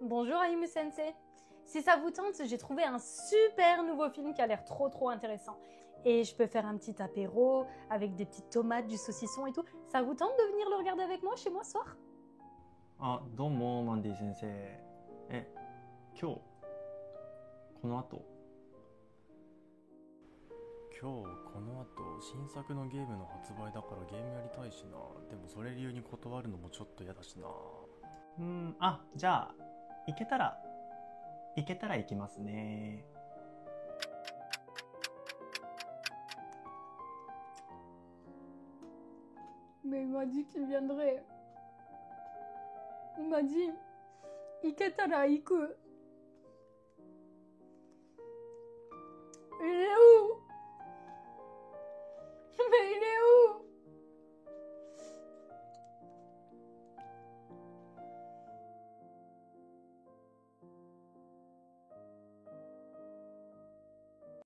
Bonjour Ayumu Sensei. Si ça vous tente, j'ai trouvé un super nouveau film qui a l'air trop intéressant. Et je peux faire un petit apéro avec des petites tomates, du saucisson et tout. Ça vous tente de venir le regarder avec moi chez moi ce soir? あ、どうもマンディ先生。今日この後新作のゲームの発売だからゲームやりたいしな。でもそれ理由に断るのもちょっと嫌だしな。じゃあ行けたら行きますね。Mais il m'a dit qu'il viendrait. Il m'a dit, Iketara iku. Il est où? Mais il est où?